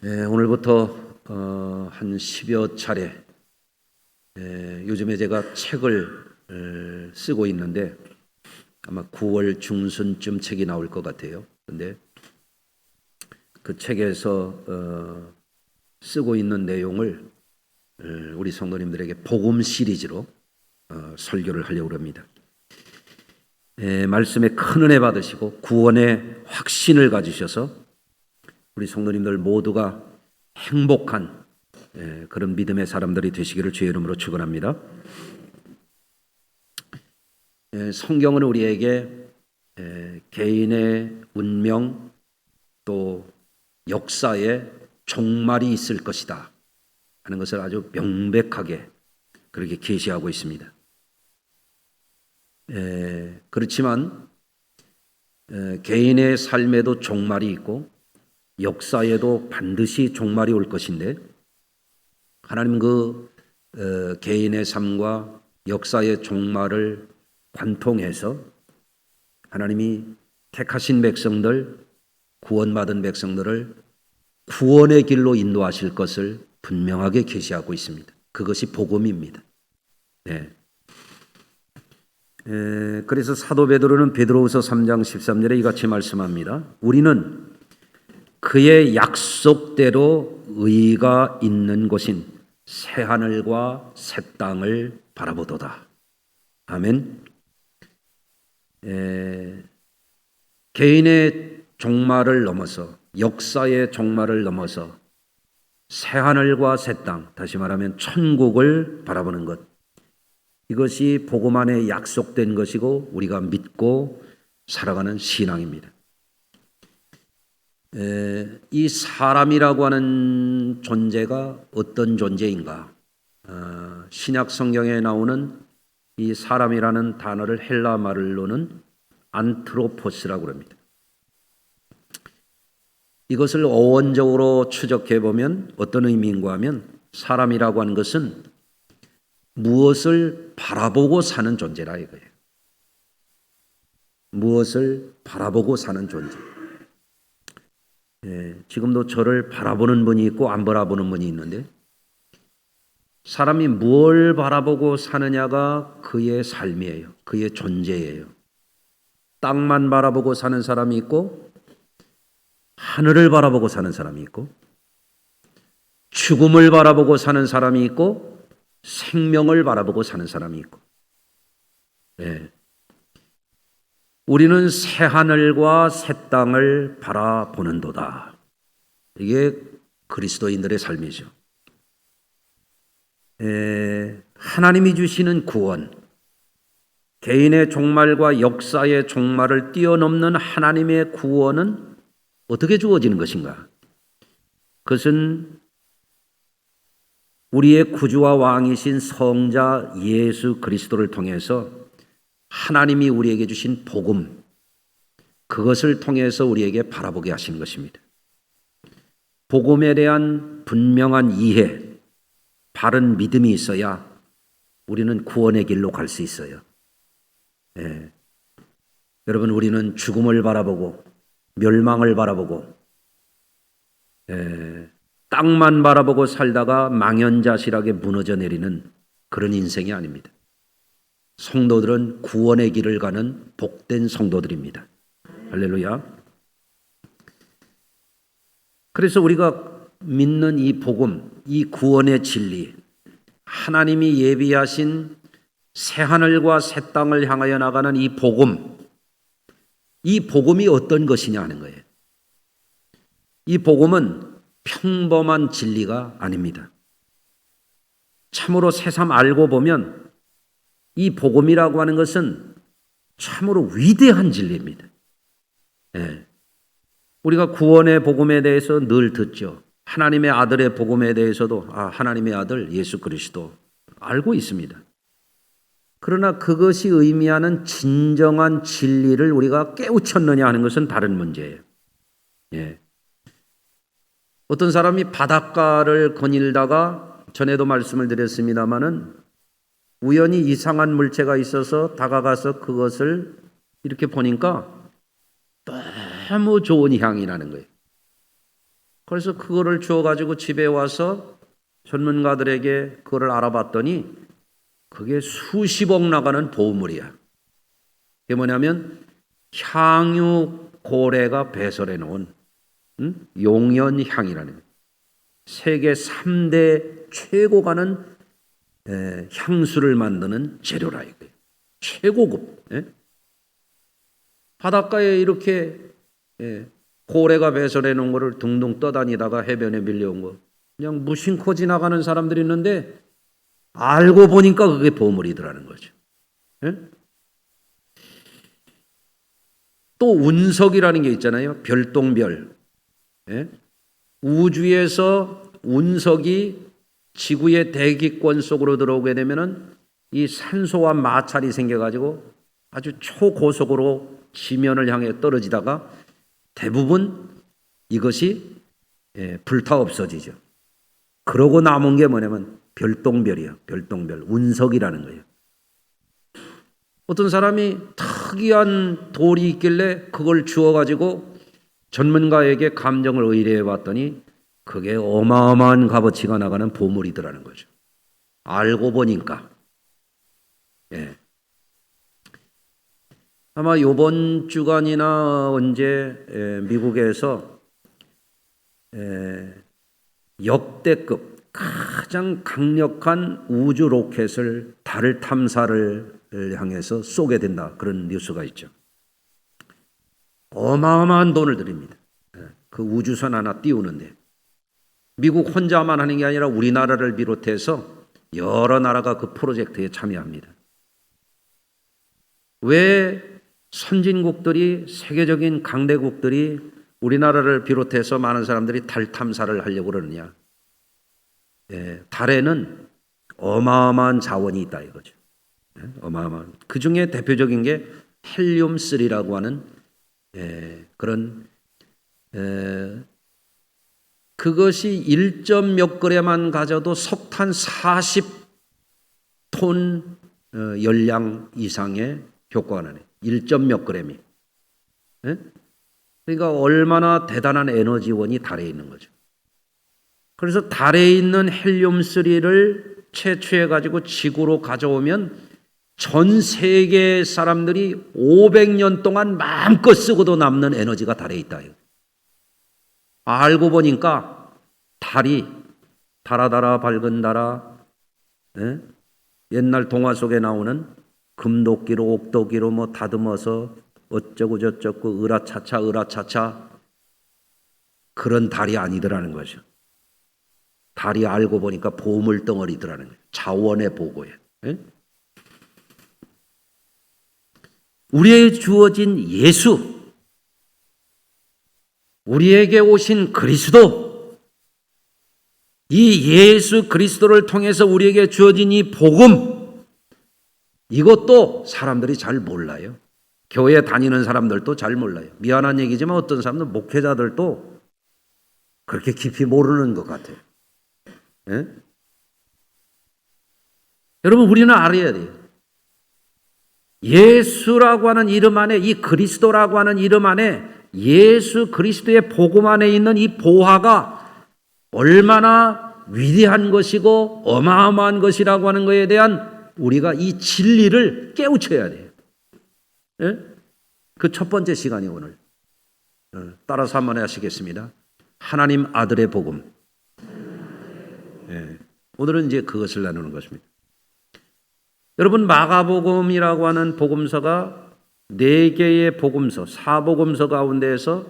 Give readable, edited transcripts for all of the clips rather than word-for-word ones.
오늘부터 한 10여 차례 요즘에 제가 책을 쓰고 있는데 아마 9월 중순쯤 책이 나올 것 같아요. 근데 그 책에서 쓰고 있는 내용을 우리 성도님들에게 복음 시리즈로 설교를 하려고 합니다. 말씀에 큰 은혜 받으시고 구원의 확신을 가지셔서 우리 성도님들 모두가 행복한 그런 믿음의 사람들이 되시기를 주의 이름으로 축원합니다. 성경은 우리에게 개인의 운명 또 역사에 종말이 있을 것이다 하는 것을 아주 명백하게 그렇게 계시하고 있습니다. 그렇지만 개인의 삶에도 종말이 있고 역사에도 반드시 종말이 올 것인데 하나님 개인의 삶과 역사의 종말을 관통해서 하나님이 택하신 백성들, 구원받은 백성들을 구원의 길로 인도하실 것을 분명하게 계시하고 있습니다. 그것이 복음입니다. 네. 그래서 사도 베드로는 베드로후서 3장 13절에 이같이 말씀합니다. 우리는 그의 약속대로 의가 있는 곳인 새하늘과 새 땅을 바라보도다. 아멘. 개인의 종말을 넘어서 역사의 종말을 넘어서 새하늘과 새 땅, 다시 말하면 천국을 바라보는 것, 이것이 복음 안에 약속된 것이고 우리가 믿고 살아가는 신앙입니다. 이 사람이라고 하는 존재가 어떤 존재인가? 신약 성경에 나오는 이 사람이라는 단어를 헬라 말로는 안트로포스라고 합니다. 이것을 어원적으로 추적해 보면 어떤 의미인가 하면 사람이라고 하는 것은 무엇을 바라보고 사는 존재라 이거예요. 무엇을 바라보고 사는 존재. 지금도 저를 바라보는 분이 있고 안 바라보는 분이 있는데 사람이 뭘 바라보고 사느냐가 그의 삶이에요. 그의 존재예요. 땅만 바라보고 사는 사람이 있고 하늘을 바라보고 사는 사람이 있고 죽음을 바라보고 사는 사람이 있고 생명을 바라보고 사는 사람이 있고 우리는 새하늘과 새 땅을 바라보는도다. 이게 그리스도인들의 삶이죠. 하나님이 주시는 구원, 개인의 종말과 역사의 종말을 뛰어넘는 하나님의 구원은 어떻게 주어지는 것인가? 그것은 우리의 구주와 왕이신 성자 예수 그리스도를 통해서 하나님이 우리에게 주신 복음, 그것을 통해서 우리에게 바라보게 하신 것입니다. 복음에 대한 분명한 이해, 바른 믿음이 있어야 우리는 구원의 길로 갈 수 있어요. 여러분, 우리는 죽음을 바라보고 멸망을 바라보고 땅만 바라보고 살다가 망연자실하게 무너져 내리는 그런 인생이 아닙니다. 성도들은 구원의 길을 가는 복된 성도들입니다. 할렐루야. 그래서 우리가 믿는 이 복음, 이 구원의 진리, 하나님이 예비하신 새하늘과 새 땅을 향하여 나가는 이 복음, 이 복음이 어떤 것이냐 하는 거예요. 이 복음은 평범한 진리가 아닙니다. 참으로 새삼 알고 보면 이 복음이라고 하는 것은 참으로 위대한 진리입니다. 우리가 구원의 복음에 대해서 늘 듣죠. 하나님의 아들의 복음에 대해서도 하나님의 아들 예수 그리스도 알고 있습니다. 그러나 그것이 의미하는 진정한 진리를 우리가 깨우쳤느냐 하는 것은 다른 문제예요. 어떤 사람이 바닷가를 거닐다가 전에도 말씀을 드렸습니다마는 우연히 이상한 물체가 있어서 다가가서 그것을 이렇게 보니까 너무 좋은 향이 나는 거예요. 그래서 그거를 주워가지고 집에 와서 전문가들에게 그거를 알아봤더니 그게 수십억 나가는 보물이야. 그게 뭐냐면 향유 고래가 배설해 놓은 용연향이라는 거예요. 세계 3대 최고 가는 향수를 만드는 재료라 이거예요. 최고급. 바닷가에 이렇게 고래가 배설해 놓은 거를 둥둥 떠다니다가 해변에 밀려온 거 그냥 무심코 지나가는 사람들이 있는데 알고 보니까 그게 보물이더라는 거죠. 또 운석이라는 게 있잖아요. 별똥별. 우주에서 운석이 지구의 대기권 속으로 들어오게 되면은 이 산소와 마찰이 생겨가지고 아주 초고속으로 지면을 향해 떨어지다가 대부분 이것이 불타 없어지죠. 그러고 남은 게 뭐냐면 별똥별이야. 별똥별, 운석이라는 거예요. 어떤 사람이 특이한 돌이 있길래 그걸 주워가지고 전문가에게 감정을 의뢰해 봤더니 그게 어마어마한 값어치가 나가는 보물이더라는 거죠. 알고 보니까. 아마 이번 주간이나 언제 미국에서 역대급 가장 강력한 우주 로켓을 달 탐사를 향해서 쏘게 된다. 그런 뉴스가 있죠. 어마어마한 돈을 들입니다. 그 우주선 하나 띄우는데 미국 혼자만 하는 게 아니라 우리나라를 비롯해서 여러 나라가 그 프로젝트에 참여합니다. 왜 선진국들이 세계적인 강대국들이 우리나라를 비롯해서 많은 사람들이 달 탐사를 하려고 그러느냐? 달에는 어마어마한 자원이 있다 이거죠. 어마어마한. 그 중에 대표적인 게 헬륨3라고 하는 그런 그것이 1점 몇 그램만 가져도 석탄 40톤 열량 이상의 효과가 나네. 1점 몇 그램이. 그러니까 얼마나 대단한 에너지원이 달에 있는 거죠. 그래서 달에 있는 헬륨3를 채취해 가지고 지구로 가져오면 전 세계 사람들이 500년 동안 마음껏 쓰고도 남는 에너지가 달에 있다. 알고 보니까 달이 달아 밝은 달아 옛날 동화 속에 나오는 금도끼로 옥도끼로 뭐 다듬어서 어쩌고 저쩌고 으라차차 그런 달이 아니더라는 거죠. 달이 알고 보니까 보물 덩어리더라는 거예요. 자원의 보고에. 우리에게 주어진 예수, 우리에게 오신 그리스도, 이 예수 그리스도를 통해서 우리에게 주어진 이 복음, 이것도 사람들이 잘 몰라요. 교회 다니는 사람들도 잘 몰라요. 미안한 얘기지만 어떤 사람들, 목회자들도 그렇게 깊이 모르는 것 같아요. 여러분, 우리는 알아야 돼요. 예수라고 하는 이름 안에, 이 그리스도라고 하는 이름 안에, 예수 그리스도의 복음 안에 있는 이 보화가 얼마나 위대한 것이고 어마어마한 것이라고 하는 것에 대한 우리가 이 진리를 깨우쳐야 돼요. 그 첫 번째 시간이 오늘. 따라서 한번 하시겠습니다. 하나님 아들의 복음. 오늘은 이제 그것을 나누는 것입니다. 여러분, 마가복음이라고 하는 복음서가 4개의 복음서, 사복음서 가운데에서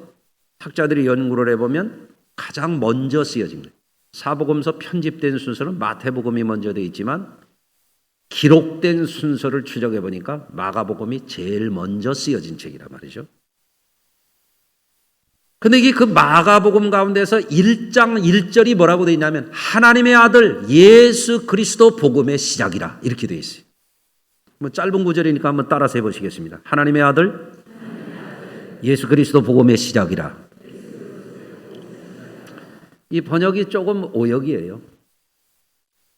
학자들이 연구를 해보면 가장 먼저 쓰여진 거예요. 사복음서 편집된 순서는 마태복음이 먼저 되어 있지만 기록된 순서를 추적해 보니까 마가복음이 제일 먼저 쓰여진 책이란 말이죠. 근데 이게 그 마가복음 가운데서 1장 1절이 뭐라고 되어 있냐면 하나님의 아들 예수 그리스도 복음의 시작이라 이렇게 되어 있어요. 뭐 짧은 구절이니까 한번 따라서 해보시겠습니다. 하나님의 아들 예수 그리스도 복음의 시작이라. 이 번역이 조금 오역이에요.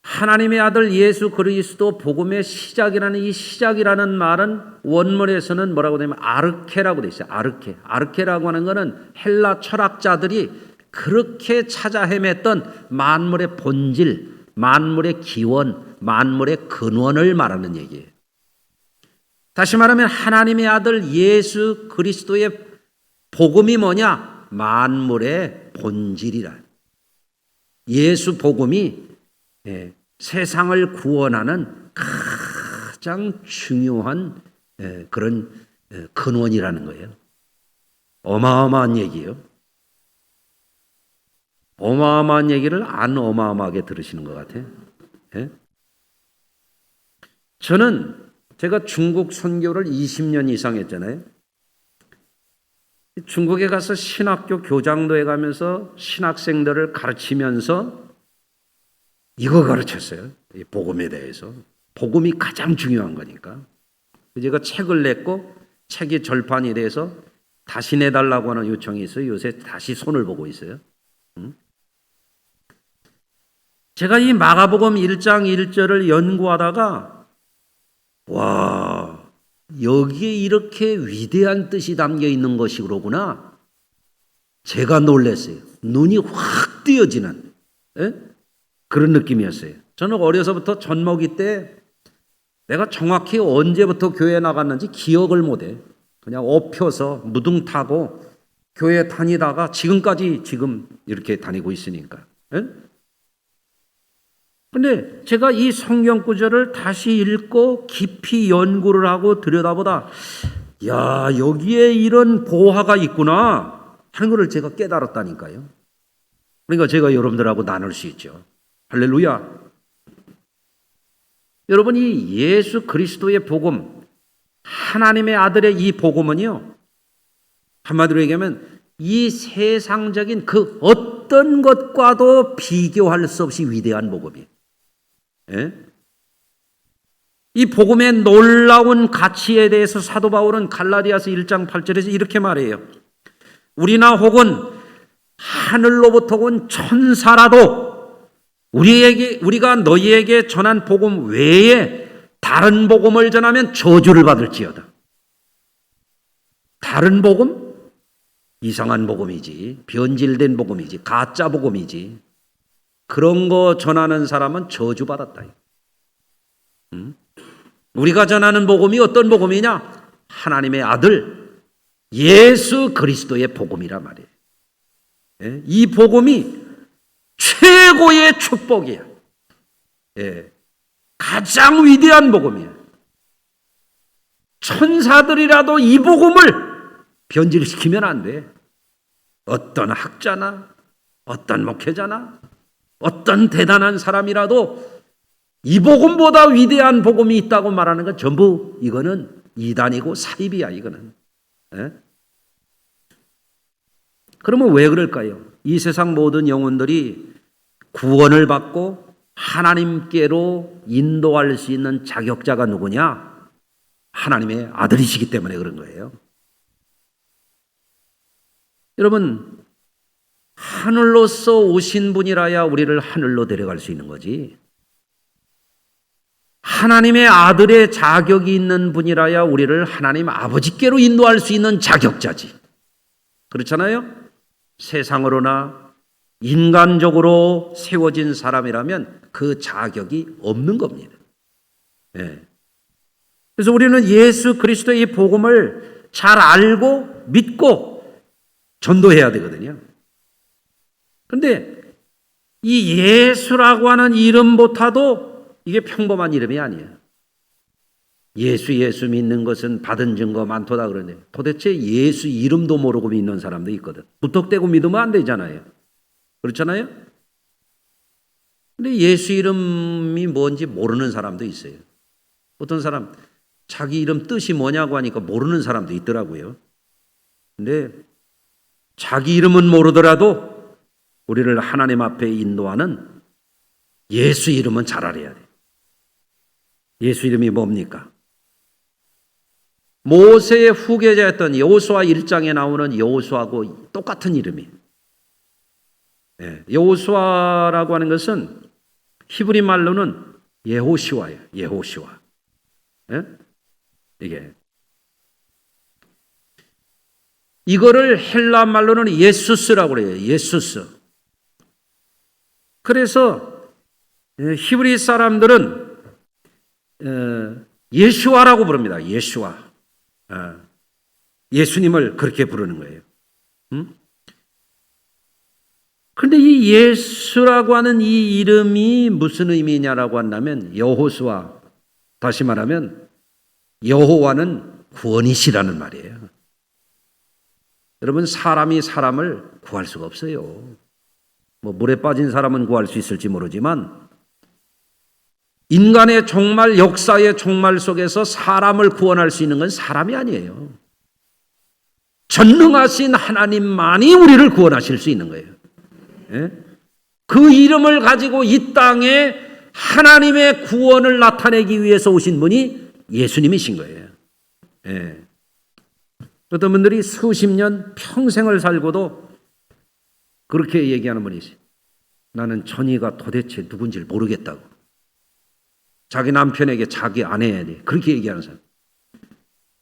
하나님의 아들 예수 그리스도 복음의 시작이라는 이 시작이라는 말은 원문에서는 뭐라고 되냐면 아르케라고 되어 있어요. 아르케라고 하는 것은 헬라 철학자들이 그렇게 찾아 헤맸던 만물의 본질, 만물의 기원, 만물의 근원을 말하는 얘기예요. 다시 말하면 하나님의 아들 예수 그리스도의 복음이 뭐냐? 만물의 본질이라. 예수 복음이 세상을 구원하는 가장 중요한 그런 근원이라는 거예요. 어마어마한 얘기예요. 어마어마한 얘기를 안 어마어마하게 들으시는 것 같아요. 제가 중국 선교를 20년 이상 했잖아요. 중국에 가서 신학교 교장도에 가면서 신학생들을 가르치면서 이거 가르쳤어요. 이 복음에 대해서. 복음이 가장 중요한 거니까. 제가 책을 냈고 책이 절판이 돼서 다시 내달라고 하는 요청이 있어요. 요새 다시 손을 보고 있어요. 제가 이 마가복음 1장 1절을 연구하다가 와, 여기에 이렇게 위대한 뜻이 담겨 있는 것이로구나. 제가 놀랐어요. 눈이 확 띄어지는 그런 느낌이었어요. 저는 어려서부터 젖먹이 때 내가 정확히 언제부터 교회에 나갔는지 기억을 못해. 그냥 업혀서 무등 타고 교회 다니다가 지금까지 지금 이렇게 다니고 있으니까. 근데 제가 이 성경 구절을 다시 읽고 깊이 연구를 하고 들여다보다 야, 여기에 이런 보화가 있구나 하는 것을 제가 깨달았다니까요. 그러니까 제가 여러분들하고 나눌 수 있죠. 할렐루야. 여러분, 이 예수 그리스도의 복음, 하나님의 아들의 이 복음은요, 한마디로 얘기하면 이 세상적인 그 어떤 것과도 비교할 수 없이 위대한 복음이에요. 이 복음의 놀라운 가치에 대해서 사도 바울은 갈라디아서 1장 8절에서 이렇게 말해요. 우리나 혹은 하늘로부터 온 천사라도 우리가 너희에게 전한 복음 외에 다른 복음을 전하면 저주를 받을지어다. 다른 복음? 이상한 복음이지, 변질된 복음이지, 가짜 복음이지. 그런 거 전하는 사람은 저주받았다. 우리가 전하는 복음이 어떤 복음이냐? 하나님의 아들 예수 그리스도의 복음이란 말이에요. 이 복음이 최고의 축복이야. 가장 위대한 복음이야. 천사들이라도 이 복음을 변질시키면 안 돼. 어떤 학자나 어떤 목회자나 어떤 대단한 사람이라도 이 복음보다 위대한 복음이 있다고 말하는 건 전부 이거는 이단이고 사입이야. 이거는. 그러면 왜 그럴까요? 이 세상 모든 영혼들이 구원을 받고 하나님께로 인도할 수 있는 자격자가 누구냐? 하나님의 아들이시기 때문에 그런 거예요. 여러분, 하늘로서 오신 분이라야 우리를 하늘로 데려갈 수 있는 거지. 하나님의 아들의 자격이 있는 분이라야 우리를 하나님 아버지께로 인도할 수 있는 자격자지. 그렇잖아요? 세상으로나 인간적으로 세워진 사람이라면 그 자격이 없는 겁니다. 그래서 우리는 예수 그리스도의 복음을 잘 알고 믿고 전도해야 되거든요. 그런데 이 예수라고 하는 이름보다도 이게 평범한 이름이 아니에요. 예수 믿는 것은 받은 증거 많도다 그러네. 도대체 예수 이름도 모르고 믿는 사람도 있거든. 무턱대고 믿으면 안 되잖아요. 그렇잖아요? 근데 예수 이름이 뭔지 모르는 사람도 있어요. 어떤 사람 자기 이름 뜻이 뭐냐고 하니까 모르는 사람도 있더라고요. 근데 자기 이름은 모르더라도 우리를 하나님 앞에 인도하는 예수 이름은 잘 알아야 돼. 예수 이름이 뭡니까? 모세의 후계자였던 여호수아 1장에 나오는 여호수아하고 똑같은 이름이에요. 여호수아라고 하는 것은 히브리 말로는 예호시와예요. 예호시와. 이게 이거를 헬라 말로는 예수스라고 그래요. 예수스. 그래서 히브리 사람들은 예수아라고 부릅니다. 예수아. 예수님을 그렇게 부르는 거예요. 그런데 이 예수라고 하는 이 이름이 무슨 의미냐라고 한다면 여호수아, 다시 말하면 여호와는 구원이시라는 말이에요. 여러분, 사람이 사람을 구할 수가 없어요. 뭐 물에 빠진 사람은 구할 수 있을지 모르지만 인간의 종말, 역사의 종말 속에서 사람을 구원할 수 있는 건 사람이 아니에요. 전능하신 하나님만이 우리를 구원하실 수 있는 거예요. 예? 그 이름을 가지고 이 땅에 하나님의 구원을 나타내기 위해서 오신 분이 예수님이신 거예요. 예. 어떤 분들이 수십 년 평생을 살고도 그렇게 얘기하는 분이 있어요. 나는 전이가 도대체 누군지를 모르겠다고. 자기 남편에게 자기 아내에게 그렇게 얘기하는 사람.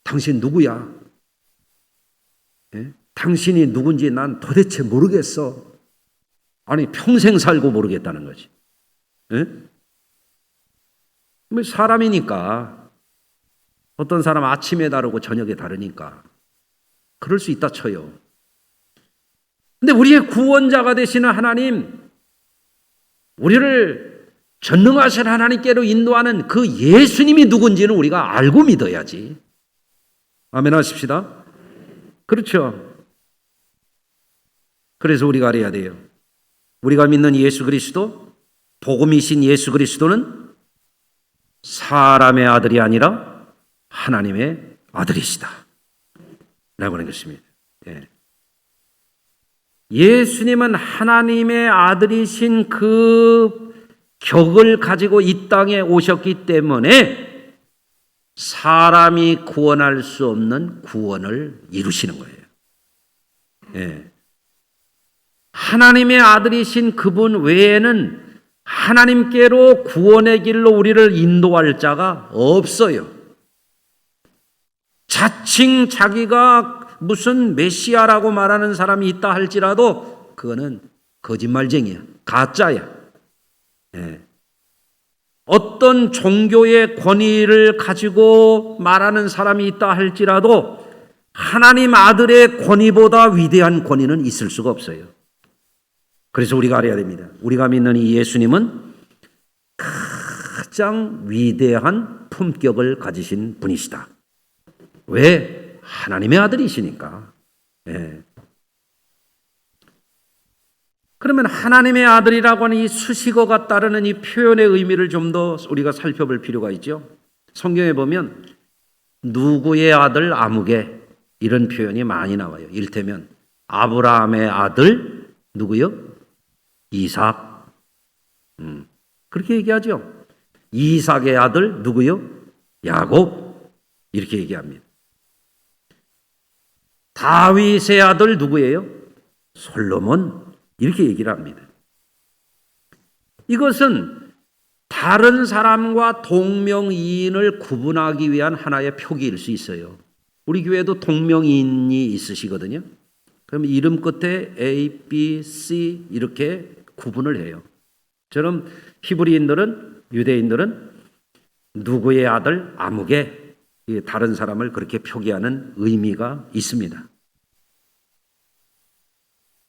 당신 누구야? 예? 당신이 누군지 난 도대체 모르겠어. 아니, 평생 살고 모르겠다는 거지. 예? 사람이니까 어떤 사람 아침에 다르고 저녁에 다르니까 그럴 수 있다 쳐요. 근데 우리의 구원자가 되시는 하나님, 우리를 전능하신 하나님께로 인도하는 그 예수님이 누군지는 우리가 알고 믿어야지. 아멘 하십시다. 그렇죠. 그래서 우리가 알아야 돼요. 우리가 믿는 예수 그리스도, 복음이신 예수 그리스도는 사람의 아들이 아니라 하나님의 아들이시다 라고 하는 것입니다. 예. 예수님은 하나님의 아들이신 그 격을 가지고 이 땅에 오셨기 때문에 사람이 구원할 수 없는 구원을 이루시는 거예요. 예. 하나님의 아들이신 그분 외에는 하나님께로 구원의 길로 우리를 인도할 자가 없어요. 자칭 자기가 무슨 메시아라고 말하는 사람이 있다 할지라도 그거는 거짓말쟁이야. 가짜야. 예. 어떤 종교의 권위를 가지고 말하는 사람이 있다 할지라도 하나님 아들의 권위보다 위대한 권위는 있을 수가 없어요. 그래서 우리가 알아야 됩니다. 우리가 믿는 이 예수님은 가장 위대한 품격을 가지신 분이시다. 왜? 하나님의 아들이시니까. 예. 그러면 하나님의 아들이라고 하는 이 수식어가 따르는 이 표현의 의미를 좀 더 우리가 살펴볼 필요가 있죠. 성경에 보면 누구의 아들 아무개 이런 표현이 많이 나와요. 이를테면 아브라함의 아들 누구요? 이삭. 그렇게 얘기하죠. 이삭의 아들 누구요? 야곱. 이렇게 얘기합니다. 다윗의 아들 누구예요? 솔로몬. 이렇게 얘기를 합니다. 이것은 다른 사람과 동명이인을 구분하기 위한 하나의 표기일 수 있어요. 우리 교회도 동명이인이 있으시거든요. 그럼 이름 끝에 A, B, C 이렇게 구분을 해요. 저는 히브리인들은, 유대인들은 누구의 아들 아무개, 다른 사람을 그렇게 표기하는 의미가 있습니다.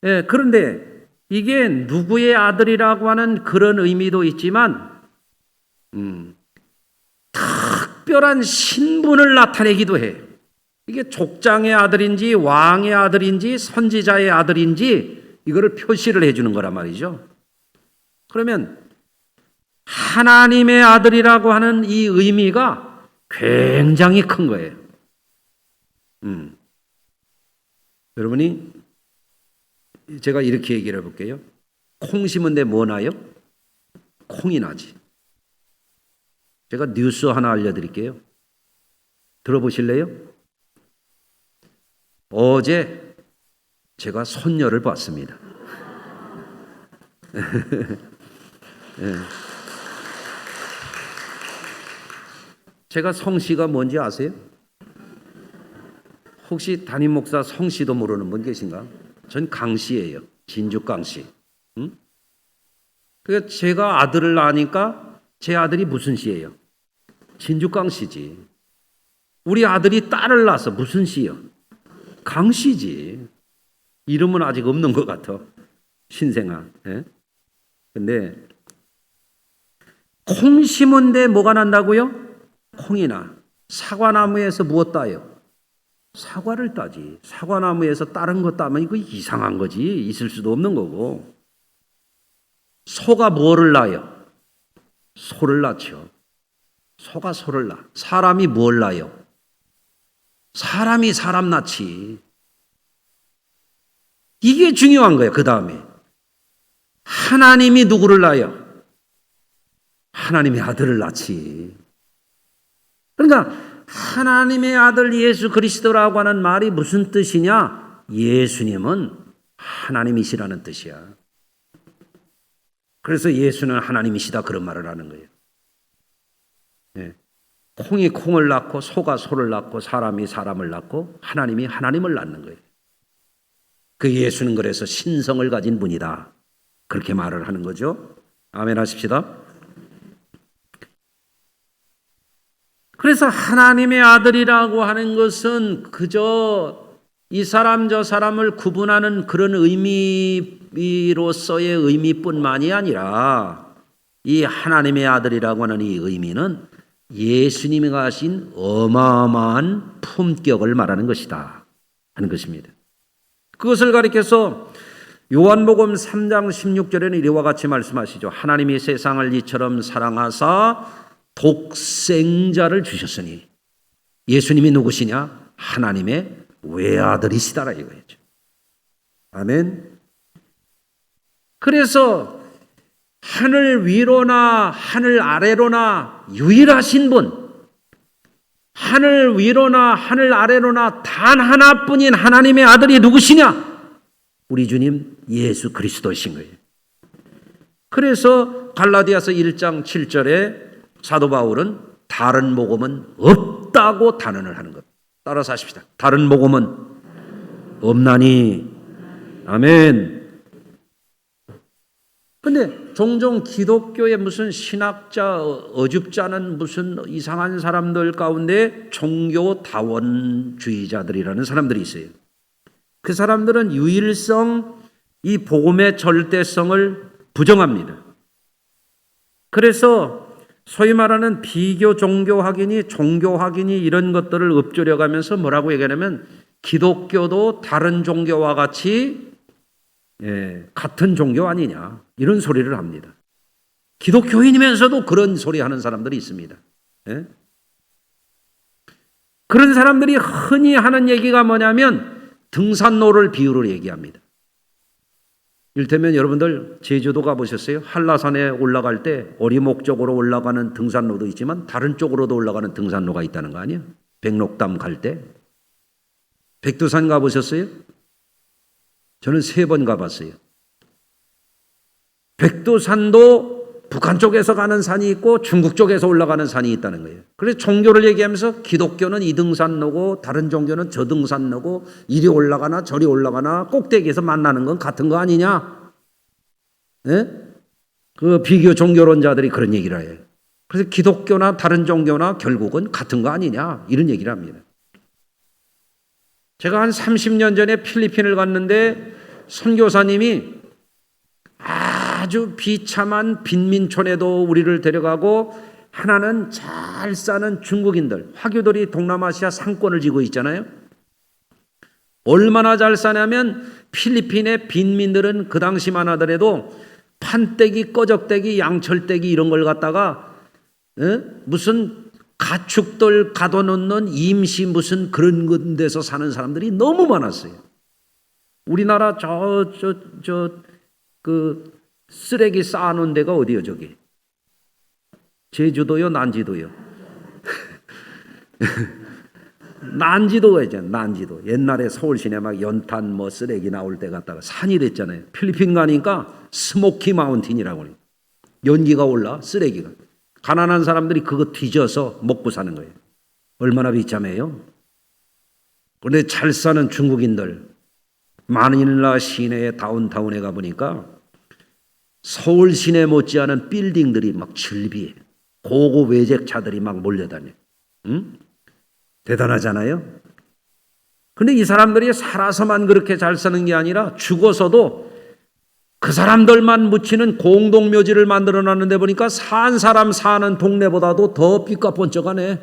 예, 그런데 이게 누구의 아들이라고 하는 그런 의미도 있지만 특별한 신분을 나타내기도 해. 이게 족장의 아들인지 왕의 아들인지 선지자의 아들인지 이거를 표시를 해주는 거란 말이죠. 그러면 하나님의 아들이라고 하는 이 의미가 굉장히 큰 거예요. 여러분이 제가 이렇게 얘기를 해볼게요. 콩 심은데 뭐 나요? 콩이 나지. 제가 뉴스 하나 알려드릴게요. 들어보실래요? 어제 제가 손녀를 봤습니다. 네. 제가 성씨가 뭔지 아세요? 혹시 담임 목사 성씨도 모르는 분 계신가? 전 강씨예요. 진주 강씨. 응? 그래서 제가 아들을 낳으니까 제 아들이 무슨 씨예요? 진주 강씨지. 우리 아들이 딸을 낳아서 무슨 씨요? 강씨지. 이름은 아직 없는 것 같아. 신생아. 예? 근데 콩 심은데 뭐가 난다고요? 콩이나. 사과나무에서 무엇 따요? 사과를 따지. 사과나무에서 다른 거 따면 이거 이상한 거지. 있을 수도 없는 거고. 소가 뭐를 낳아요? 소를 낳죠. 소가 소를 낳아. 사람이 뭘 낳아요? 사람이 사람 낳지. 이게 중요한 거예요. 그 다음에 하나님이 누구를 낳아요? 하나님의 아들을 낳지. 그러니까 하나님의 아들 예수 그리스도라고 하는 말이 무슨 뜻이냐? 예수님은 하나님이시라는 뜻이야. 그래서 예수는 하나님이시다 그런 말을 하는 거예요. 네. 콩이 콩을 낳고 소가 소를 낳고 사람이 사람을 낳고 하나님이 하나님을 낳는 거예요. 그 예수는 그래서 신성을 가진 분이다. 그렇게 말을 하는 거죠. 아멘 하십시다. 그래서 하나님의 아들이라고 하는 것은 그저 이 사람 저 사람을 구분하는 그런 의미로서의 의미뿐만이 아니라 이 하나님의 아들이라고 하는 이 의미는 예수님이 가신 어마어마한 품격을 말하는 것이다 하는 것입니다. 그것을 가리켜서 요한복음 3장 16절에는 이와 같이 말씀하시죠. 하나님이 세상을 이처럼 사랑하사 독생자를 주셨으니 예수님이 누구시냐? 하나님의 외아들이시다라 이거였죠. 아멘. 그래서 하늘 위로나 하늘 아래로나 유일하신 분, 하늘 위로나 하늘 아래로나 단 하나뿐인 하나님의 아들이 누구시냐? 우리 주님 예수 그리스도이신 거예요. 그래서 갈라디아서 1장 7절에 사도 바울은 다른 복음은 없다고 단언을 하는 것. 따라서 하십시다. 다른 복음은 없나니. 아멘. 근데 종종 기독교의 무슨 신학자, 어줍잖은 무슨 이상한 사람들 가운데 종교다원주의자들이라는 사람들이 있어요. 그 사람들은 유일성, 이 복음의 절대성을 부정합니다. 그래서 소위 말하는 비교 종교 확인이 종교 확인이 이런 것들을 읊조려가면서 뭐라고 얘기하냐면 기독교도 다른 종교와 같이 같은 종교 아니냐 이런 소리를 합니다. 기독교인이면서도 그런 소리 하는 사람들이 있습니다. 그런 사람들이 흔히 하는 얘기가 뭐냐면 등산로를 비유로 얘기합니다. 이를테면 여러분들 제주도 가보셨어요? 한라산에 올라갈 때 어리목적으로 올라가는 등산로도 있지만 다른 쪽으로도 올라가는 등산로가 있다는 거 아니에요? 백록담 갈 때. 백두산 가보셨어요? 저는 3번 가봤어요. 백두산도 북한 쪽에서 가는 산이 있고 중국 쪽에서 올라가는 산이 있다는 거예요. 그래서 종교를 얘기하면서 기독교는 이 등산로고 다른 종교는 저 등산로고 이리 올라가나 저리 올라가나 꼭대기에서 만나는 건 같은 거 아니냐? 그 비교 종교론자들이 그런 얘기를 해요. 그래서 기독교나 다른 종교나 결국은 같은 거 아니냐? 이런 얘기를 합니다. 제가 한 30년 전에 필리핀을 갔는데 선교사님이 아주 비참한 빈민촌에도 우리를 데려가고 하나는 잘 사는 중국인들, 화교들이 동남아시아 상권을 쥐고 있잖아요. 얼마나 잘 사냐면 필리핀의 빈민들은 그 당시만 하더라도 판때기, 꺼적대기, 양철대기 이런 걸 갖다가 무슨 가축들 가둬놓는 임시 무슨 그런 데서 사는 사람들이 너무 많았어요. 우리나라 그 쓰레기 쌓아놓은 데가 어디요, 저기? 제주도요, 난지도요? 난지도가 있잖아요, 난지도. 옛날에 서울 시내 막 연탄 뭐 쓰레기 나올 때 갔다가 산이 됐잖아요. 필리핀 가니까 스모키 마운틴이라고 해요. 연기가 올라, 쓰레기가. 가난한 사람들이 그거 뒤져서 먹고 사는 거예요. 얼마나 비참해요? 그런데 잘 사는 중국인들, 마닐라 시내의 다운타운에 가보니까 서울 시내 못지않은 빌딩들이 막 즐비해. 고급 외제차들이 막 몰려다녀. 응? 대단하잖아요. 근데 이 사람들이 살아서만 그렇게 잘 사는 게 아니라 죽어서도 그 사람들만 묻히는 공동묘지를 만들어 놨는데 보니까 산 사람 사는 동네보다도 더 삐까뻔쩍하네.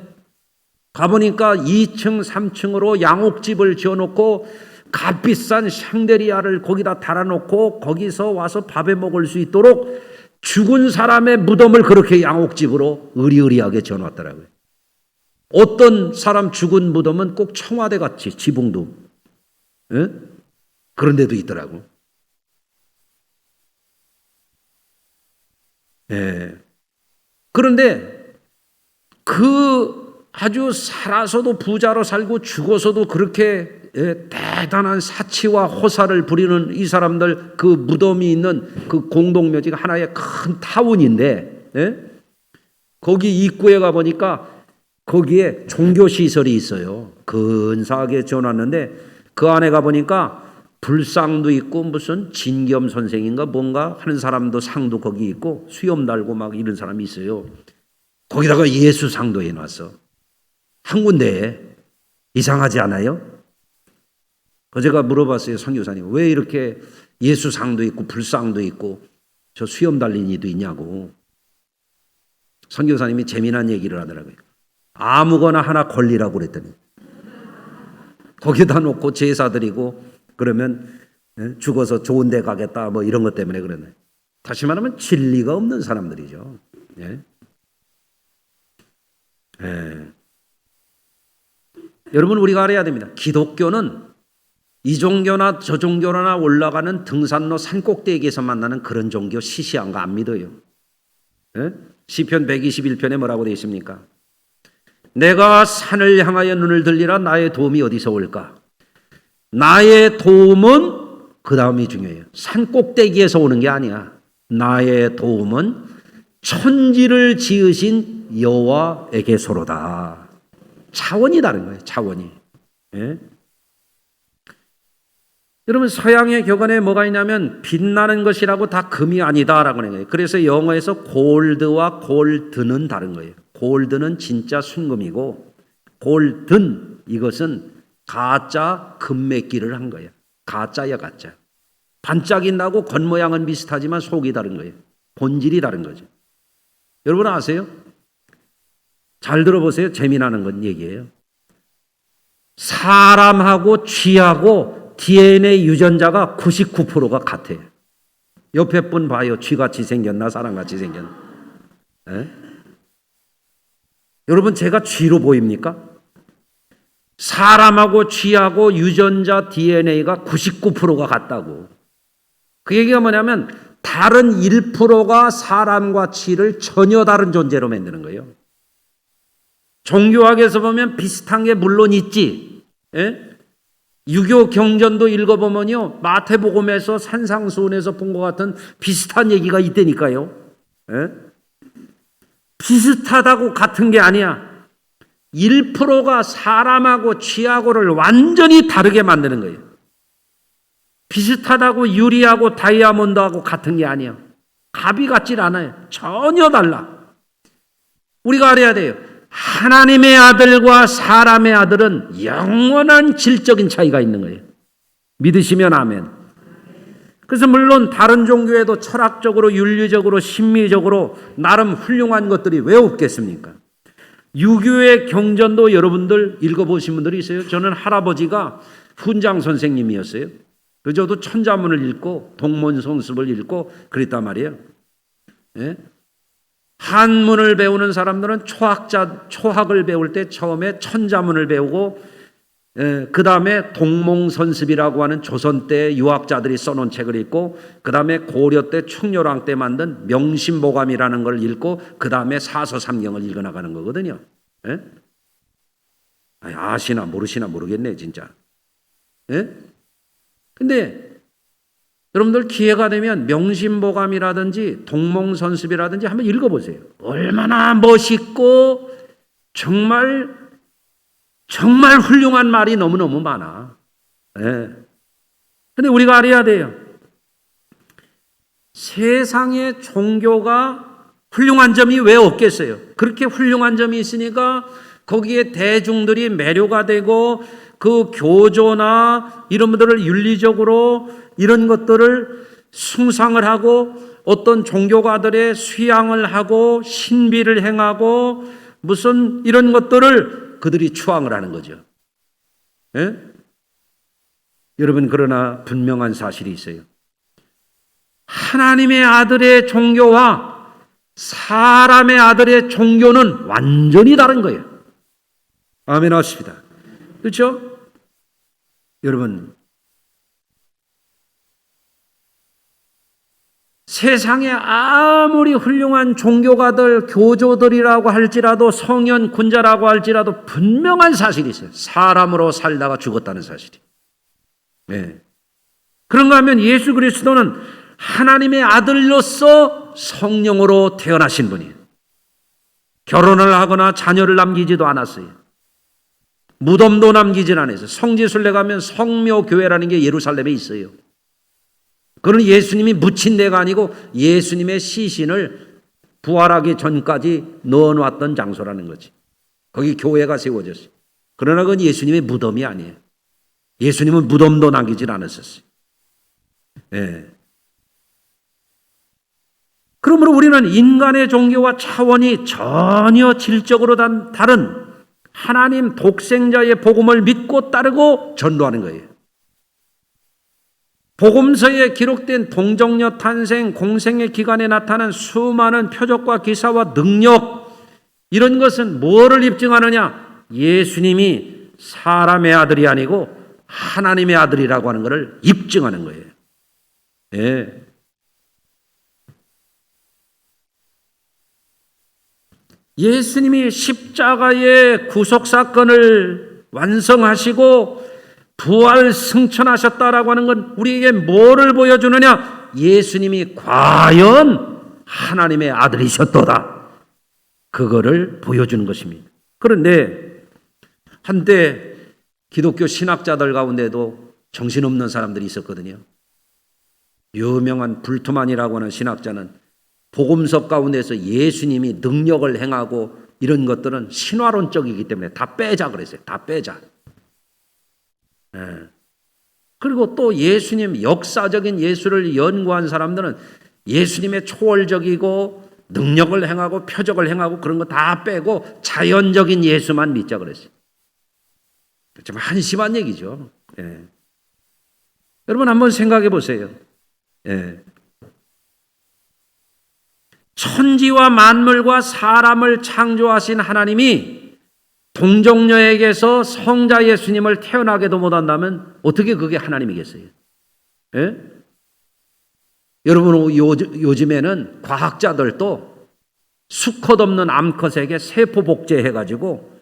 가보니까 2층, 3층으로 양옥집을 지어놓고 값비싼 샹데리아를 거기다 달아놓고 거기서 와서 밥에 먹을 수 있도록 죽은 사람의 무덤을 그렇게 양옥집으로 으리으리하게 지어놨더라고요. 어떤 사람 죽은 무덤은 꼭 청와대 같이 지붕도 그런 데도 있더라고. 예. 그런데 그 아주 살아서도 부자로 살고 죽어서도 그렇게 대단한 사치와 호사를 부리는 이 사람들 그 무덤이 있는 그 공동묘지가 하나의 큰 타운인데 거기 입구에 가보니까 거기에 종교시설이 있어요. 근사하게 지어놨는데 그 안에 가보니까 불상도 있고 무슨 진겸 선생인가 뭔가 하는 사람도 상도 거기 있고 수염 달고 막 이런 사람이 있어요. 거기다가 예수상도 해놨어. 한 군데에. 이상하지 않아요? 제가 물어봤어요. 선교사님, 왜 이렇게 예수상도 있고 불상도 있고 저 수염 달린 이도 있냐고. 선교사님이 재미난 얘기를 하더라고요. 아무거나 하나 걸리라고 그랬더니 거기다 놓고 제사 드리고 그러면 죽어서 좋은 데 가겠다 뭐 이런 것 때문에 그러네. 다시 말하면 진리가 없는 사람들이죠. 예. 예. 여러분 우리가 알아야 됩니다. 기독교는 이 종교나 저 종교나 올라가는 등산로 산꼭대기에서 만나는 그런 종교 시시한 거 안 믿어요. 예? 시편 121편에 뭐라고 되어 있습니까? 내가 산을 향하여 눈을 들리라 나의 도움이 어디서 올까? 나의 도움은 그 다음이 중요해요. 산꼭대기에서 오는 게 아니야. 나의 도움은 천지를 지으신 여호와에게서로다. 차원이 다른 거예요. 차원이. 예? 여러분 서양의 격언에 뭐가 있냐면 빛나는 것이라고 다 금이 아니다라고 하는 거예요. 그래서 영어에서 골드와 골드는 다른 거예요. 골드는 진짜 순금이고 골든 이것은 가짜 금메기를 한 거예요. 가짜야 가짜. 반짝이 나고 겉모양은 비슷하지만 속이 다른 거예요. 본질이 다른 거죠. 여러분 아세요? 잘 들어보세요. 재미나는 건 얘기예요. 사람하고 쥐하고 DNA 유전자가 99%가 같아요. 옆에 분 봐요. 쥐같이 생겼나 사람같이 생겼나. 에? 여러분 제가 쥐로 보입니까? 사람하고 쥐하고 유전자 DNA가 99%가 같다고. 그 얘기가 뭐냐면 다른 1%가 사람과 쥐를 전혀 다른 존재로 만드는 거예요. 종교학에서 보면 비슷한 게 물론 있지. 에? 유교 경전도 읽어보면요. 마태복음에서 산상수훈에서 본 것 같은 비슷한 얘기가 있다니까요. 에? 비슷하다고 같은 게 아니야. 1%가 사람하고 쥐하고를 완전히 다르게 만드는 거예요. 비슷하다고 유리하고 다이아몬드하고 같은 게 아니야. 값이 같질 않아요. 전혀 달라. 우리가 알아야 돼요. 하나님의 아들과 사람의 아들은 영원한 질적인 차이가 있는 거예요. 믿으시면 아멘. 그래서 물론 다른 종교에도 철학적으로 윤리적으로 심미적으로 나름 훌륭한 것들이 왜 없겠습니까? 유교의 경전도 여러분들 읽어보신 분들이 있어요. 저는 할아버지가 훈장 선생님이었어요. 저도 천자문을 읽고 동문성습을 읽고 그랬단 말이에요. 예? 한문을 배우는 사람들은 초학을 배울 때 처음에 천자문을 배우고 그 다음에 동몽선습이라고 하는 조선 때 유학자들이 써놓은 책을 읽고 그 다음에 고려 때 충렬왕 때 만든 명심보감이라는 걸 읽고 그 다음에 사서삼경을 읽어나가는 거거든요. 예? 아시나 모르시나 모르겠네 진짜. 예? 근데 여러분들 기회가 되면 명심보감이라든지 동몽선습이라든지 한번 읽어보세요. 얼마나 멋있고 정말 정말 훌륭한 말이 너무너무 많아. 근데 우리가 알아야 돼요. 세상의 종교가 훌륭한 점이 왜 없겠어요? 그렇게 훌륭한 점이 있으니까 거기에 대중들이 매료가 되고 그 교조나 이런 것들을 윤리적으로 이런 것들을 숭상을 하고 어떤 종교가들의 수양을 하고 신비를 행하고 무슨 이런 것들을 그들이 추앙을 하는 거죠. 예? 여러분, 그러나 분명한 사실이 있어요. 하나님의 아들의 종교와 사람의 아들의 종교는 완전히 다른 거예요. 아멘 하십니다. 그렇죠? 여러분, 세상에 아무리 훌륭한 종교가들, 교조들이라고 할지라도 성현 군자라고 할지라도 분명한 사실이 있어요. 사람으로 살다가 죽었다는 사실이. 네. 그런가 하면 예수 그리스도는 하나님의 아들로서 성령으로 태어나신 분이에요. 결혼을 하거나 자녀를 남기지도 않았어요. 무덤도 남기진 않았어요. 성지순례 가면 성묘교회라는 게 예루살렘에 있어요. 그건 예수님이 묻힌 데가 아니고 예수님의 시신을 부활하기 전까지 넣어놨던 장소라는 거지. 거기 교회가 세워졌어요. 그러나 그건 예수님의 무덤이 아니에요. 예수님은 무덤도 남기질 않았었어요. 네. 그러므로 우리는 인간의 종교와 차원이 전혀 질적으로 다른 하나님 독생자의 복음을 믿고 따르고 전도하는 거예요. 복음서에 기록된 동정녀 탄생, 공생의 기간에 나타난 수많은 표적과 기사와 능력, 이런 것은 뭐를 입증하느냐? 예수님이 사람의 아들이 아니고 하나님의 아들이라고 하는 것을 입증하는 거예요. 예. 예수님이 십자가의 구속사건을 완성하시고 부활 승천하셨다라고 하는 건 우리에게 뭐를 보여주느냐? 예수님이 과연 하나님의 아들이셨도다. 그거를 보여주는 것입니다. 그런데 한때 기독교 신학자들 가운데도 정신없는 사람들이 있었거든요. 유명한 불트만이라고 하는 신학자는 복음서 가운데서 예수님이 능력을 행하고 이런 것들은 신화론적이기 때문에 다 빼자 그랬어요. 다 빼자. 그리고 또 예수님, 역사적인 예수를 연구한 사람들은 예수님의 초월적이고 능력을 행하고 표적을 행하고 그런 거 다 빼고 자연적인 예수만 믿자 그랬어요. 좀 한심한 얘기죠. 여러분 한번 생각해 보세요. 천지와 만물과 사람을 창조하신 하나님이 동정녀에게서 성자 예수님을 태어나게도 못한다면 어떻게 그게 하나님이겠어요? 예? 여러분 요즘에는 과학자들도 수컷 없는 암컷에게 세포 복제해가지고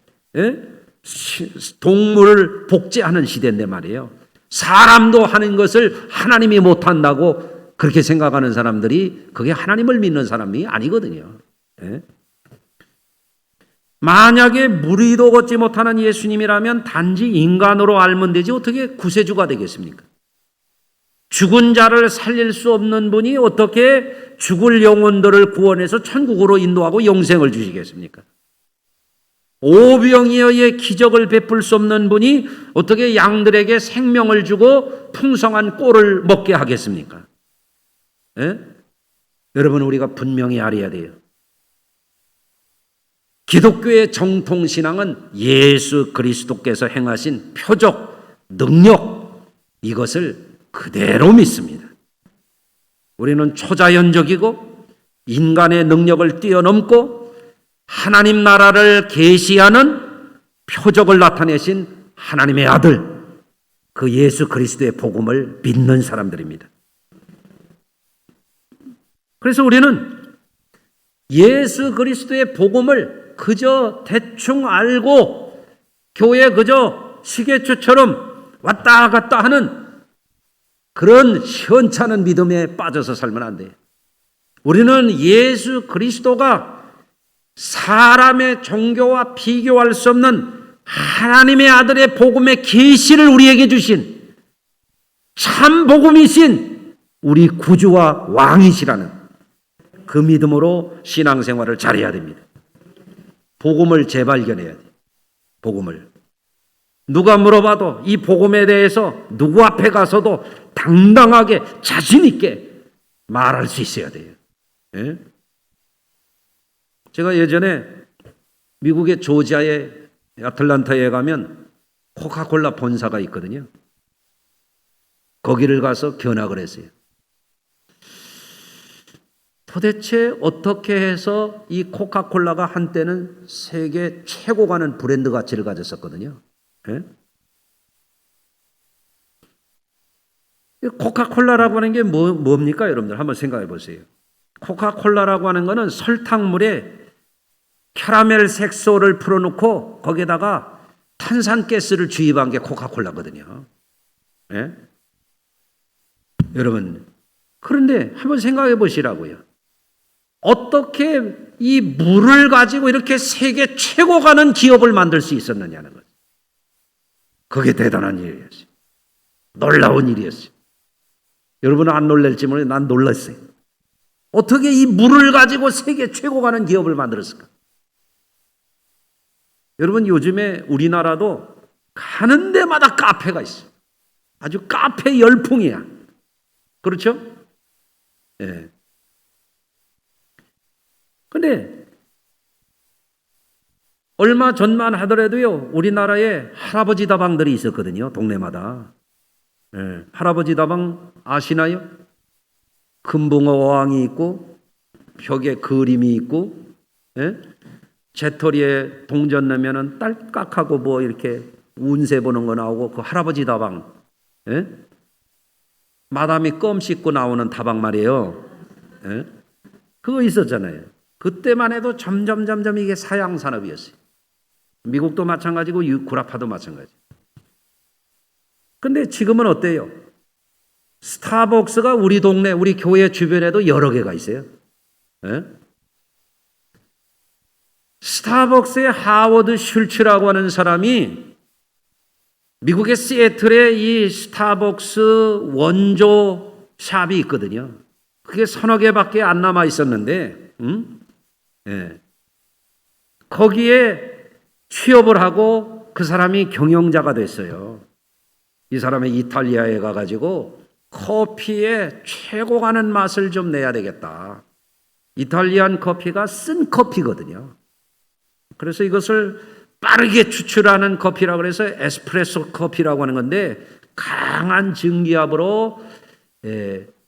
동물을 복제하는 시대인데 말이에요. 사람도 하는 것을 하나님이 못한다고 그렇게 생각하는 사람들이 그게 하나님을 믿는 사람이 아니거든요. 만약에 무리도 걷지 못하는 예수님이라면 단지 인간으로 알면 되지 어떻게 구세주가 되겠습니까? 죽은 자를 살릴 수 없는 분이 어떻게 죽을 영혼들을 구원해서 천국으로 인도하고 영생을 주시겠습니까? 오병이어의 기적을 베풀 수 없는 분이 어떻게 양들에게 생명을 주고 풍성한 꼴을 먹게 하겠습니까? 여러분 우리가 분명히 알아야 돼요. 기독교의 정통신앙은 예수 그리스도께서 행하신 표적, 능력 이것을 그대로 믿습니다. 우리는 초자연적이고 인간의 능력을 뛰어넘고 하나님 나라를 계시하는 표적을 나타내신 하나님의 아들 그 예수 그리스도의 복음을 믿는 사람들입니다. 그래서 우리는 예수 그리스도의 복음을 그저 대충 알고 교회 그저 시계추처럼 왔다 갔다 하는 그런 시원찮은 믿음에 빠져서 살면 안 돼요. 우리는 예수 그리스도가 사람의 종교와 비교할 수 없는 하나님의 아들의 복음의 계시를 우리에게 주신 참 복음이신 우리 구주와 왕이시라는 그 믿음으로 신앙생활을 잘해야 됩니다. 복음을 재발견해야 돼요. 복음을. 누가 물어봐도 이 복음에 대해서 누구 앞에 가서도 당당하게 자신 있게 말할 수 있어야 돼요. 예? 제가 예전에 미국의 조지아의 애틀랜타에 가면 코카콜라 본사가 있거든요. 거기를 가서 견학을 했어요. 도대체 어떻게 해서 이 코카콜라가 한때는 세계 최고 가는 브랜드 가치를 가졌었거든요. 예? 코카콜라라고 하는 게 뭡니까? 여러분들 한번 생각해 보세요. 코카콜라라고 하는 거는 설탕물에 캐러멜 색소를 풀어놓고 거기에다가 탄산가스를 주입한 게 코카콜라거든요. 예? 여러분, 그런데 한번 생각해 보시라고요. 어떻게 이 물을 가지고 이렇게 세계 최고 가는 기업을 만들 수 있었느냐는 거죠. 그게 대단한 일이었어요. 놀라운 일이었어요. 여러분은 안 놀랄지 모르겠는데 난 놀랐어요. 어떻게 이 물을 가지고 세계 최고 가는 기업을 만들었을까? 여러분, 요즘에 우리나라도 가는 데마다 카페가 있어요. 아주 카페 열풍이야. 그렇죠? 예. 근데 얼마 전만 하더라도요, 우리나라에 할아버지 다방들이 있었거든요. 동네마다. 예. 할아버지 다방 아시나요? 금붕어 어항이 있고 벽에 그림이 있고, 예? 재떨이에 동전 넣으면은 딸깍하고 뭐 이렇게 운세 보는 거 나오고, 그 할아버지 다방, 예? 마담이 껌 씹고 나오는 다방 말이에요. 예? 그거 있었잖아요. 그때만 해도 점점 이게 사양 산업이었어요. 미국도 마찬가지고 구라파도 마찬가지. 근데 지금은 어때요? 스타벅스가 우리 동네, 우리 교회 주변에도 여러 개가 있어요. 예? 스타벅스의 하워드 슐츠라고 하는 사람이 미국의 시애틀에 이 스타벅스 원조 샵이 있거든요. 그게 서너 개밖에 안 남아 있었는데, 예. 거기에 취업을 하고 그 사람이 경영자가 됐어요. 이 사람이 이탈리아에 가가지고 커피의 최고 가는 맛을 좀 내야 되겠다. 이탈리안 커피가 쓴 커피거든요. 그래서 이것을 빠르게 추출하는 커피라고 그래서 에스프레소 커피라고 하는 건데, 강한 증기압으로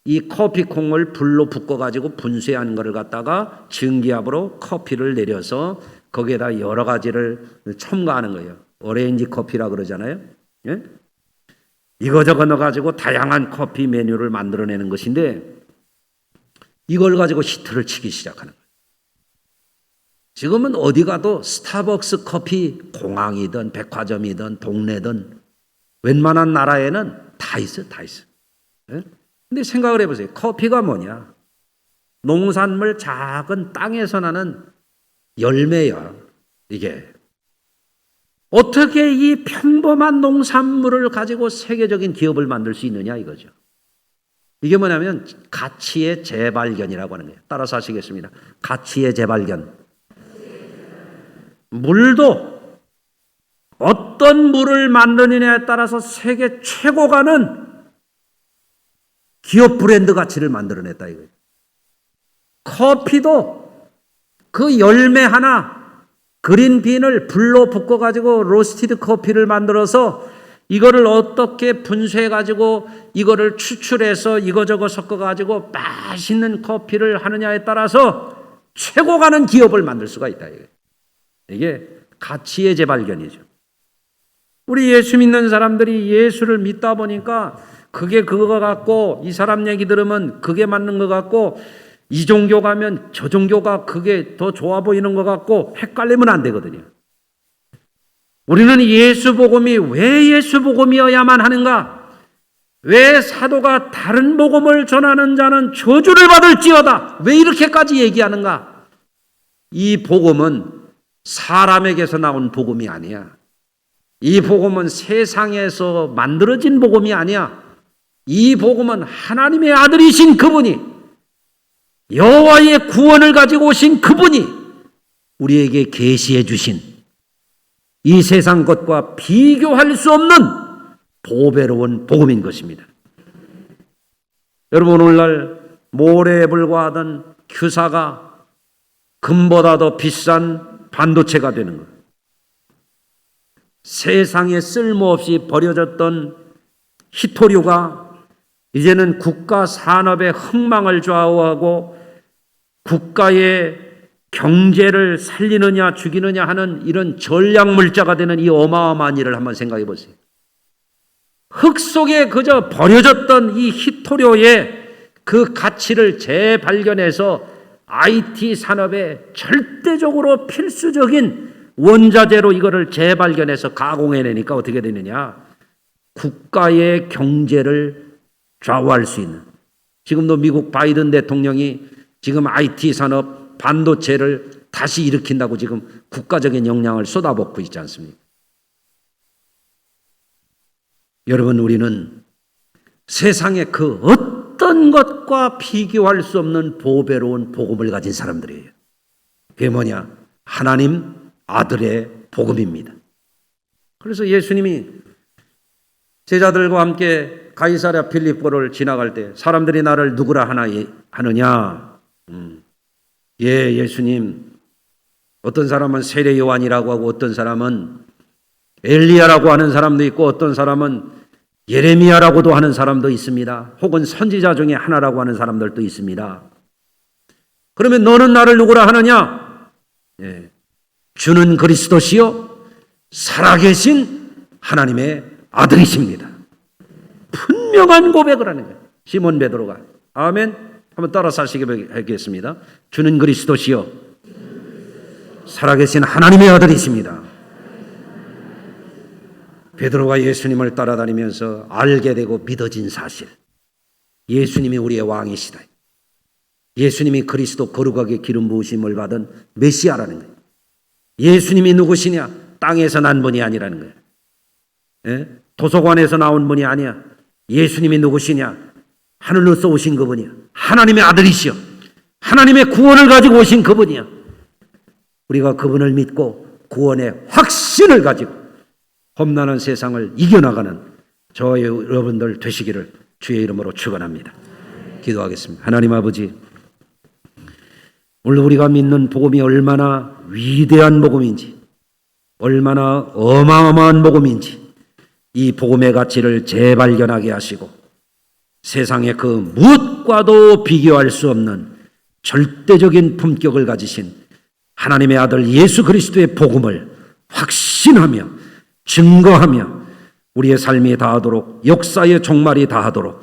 이 커피콩을 불로 볶아가지고 분쇄한 거를 갖다가 증기압으로 커피를 내려서 거기에다 여러 가지를 첨가하는 거예요. 오렌지 커피라고 그러잖아요. 예? 이거저거 넣어가지고 다양한 커피 메뉴를 만들어내는 것인데, 이걸 가지고 히트를 치기 시작하는 거예요. 지금은 어디 가도 스타벅스 커피 공항이든 백화점이든 동네든 웬만한 나라에는 다 있어요. 다 있어요. 예? 근데 생각을 해보세요. 커피가 뭐냐? 농산물 작은 땅에서 나는 열매야. 이게 어떻게 이 평범한 농산물을 가지고 세계적인 기업을 만들 수 있느냐 이거죠. 이게 뭐냐면 가치의 재발견이라고 하는 거예요. 따라서 하시겠습니다. 가치의 재발견. 물도 어떤 물을 만드느냐에 따라서 세계 최고 가는 기업 브랜드 가치를 만들어냈다 이거예요. 커피도 그 열매 하나, 그린빈을 불로 볶아가지고 로스티드 커피를 만들어서 이거를 어떻게 분쇄해가지고 이거를 추출해서 이거저거 섞어가지고 맛있는 커피를 하느냐에 따라서 최고 가는 기업을 만들 수가 있다 이거예요. 이게 가치의 재발견이죠. 우리 예수 믿는 사람들이 예수를 믿다 보니까 그게 그거 같고, 이 사람 얘기 들으면 그게 맞는 것 같고, 이 종교 가면 저 종교가 그게 더 좋아 보이는 것 같고 헷갈리면 안 되거든요. 우리는 예수 복음이 왜 예수 복음이어야만 하는가? 왜 사도가 다른 복음을 전하는 자는 저주를 받을지어다, 왜 이렇게까지 얘기하는가? 이 복음은 사람에게서 나온 복음이 아니야. 이 복음은 세상에서 만들어진 복음이 아니야. 이 복음은 하나님의 아들이신 그분이, 여호와의 구원을 가지고 오신 그분이 우리에게 계시해 주신 이 세상 것과 비교할 수 없는 보배로운 복음인 것입니다. 여러분, 오늘날 모래에 불과하던 규사가 금보다 더 비싼 반도체가 되는 것, 세상에 쓸모없이 버려졌던 희토류가 이제는 국가 산업의 흥망을 좌우하고 국가의 경제를 살리느냐 죽이느냐 하는 이런 전략물자가 되는 이 어마어마한 일을 한번 생각해 보세요. 흙 속에 그저 버려졌던 이 희토류의 그 가치를 재발견해서 IT 산업에 절대적으로 필수적인 원자재로 이거를 재발견해서 가공해내니까 어떻게 되느냐? 국가의 경제를 좌우할 수 있는, 지금도 미국 바이든 대통령이 지금 IT 산업 반도체를 다시 일으킨다고 지금 국가적인 역량을 쏟아붓고 있지 않습니까? 여러분, 우리는 세상의 그 어떤 것과 비교할 수 없는 보배로운 복음을 가진 사람들이에요. 그게 뭐냐? 하나님 아들의 복음입니다. 그래서 예수님이 제자들과 함께 가이사랴 빌립보를 지나갈 때 사람들이 나를 누구라 하느냐? 예수님, 어떤 사람은 세례 요한이라고 하고 어떤 사람은 엘리야라고 하는 사람도 있고 어떤 사람은 예레미야라고도 하는 사람도 있습니다. 혹은 선지자 중에 하나라고 하는 사람들도 있습니다. 그러면 너는 나를 누구라 하느냐? 주는 그리스도시요 살아계신 하나님의 아들이십니다. 분명한 고백을 하는 거예요. 시몬 베드로가. 아멘. 한번 따라서 하시겠습니다. 주는 그리스도시요 살아계신 하나님의 아들이십니다. 베드로가 예수님을 따라다니면서 알게 되고 믿어진 사실, 예수님이 우리의 왕이시다, 예수님이 그리스도 거룩하게 기름 부으심을 받은 메시아라는 거예요. 예수님이 누구시냐? 땅에서 난 분이 아니라는 거예요. 도서관에서 나온 분이 아니야. 예수님이 누구시냐? 하늘로서 오신 그분이야. 하나님의 아들이시여. 하나님의 구원을 가지고 오신 그분이야. 우리가 그분을 믿고 구원의 확신을 가지고 험난한 세상을 이겨나가는 저와 여러분들 되시기를 주의 이름으로 축원합니다. 기도하겠습니다. 하나님 아버지, 오늘 우리가 믿는 복음이 얼마나 위대한 복음인지, 얼마나 어마어마한 복음인지 이 복음의 가치를 재발견하게 하시고 세상의 그 무엇과도 비교할 수 없는 절대적인 품격을 가지신 하나님의 아들 예수 그리스도의 복음을 확신하며 증거하며 우리의 삶이 다하도록, 역사의 종말이 다하도록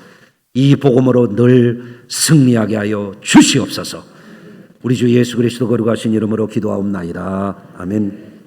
이 복음으로 늘 승리하게 하여 주시옵소서. 우리 주 예수 그리스도 거룩하신 이름으로 기도하옵나이다. 아멘.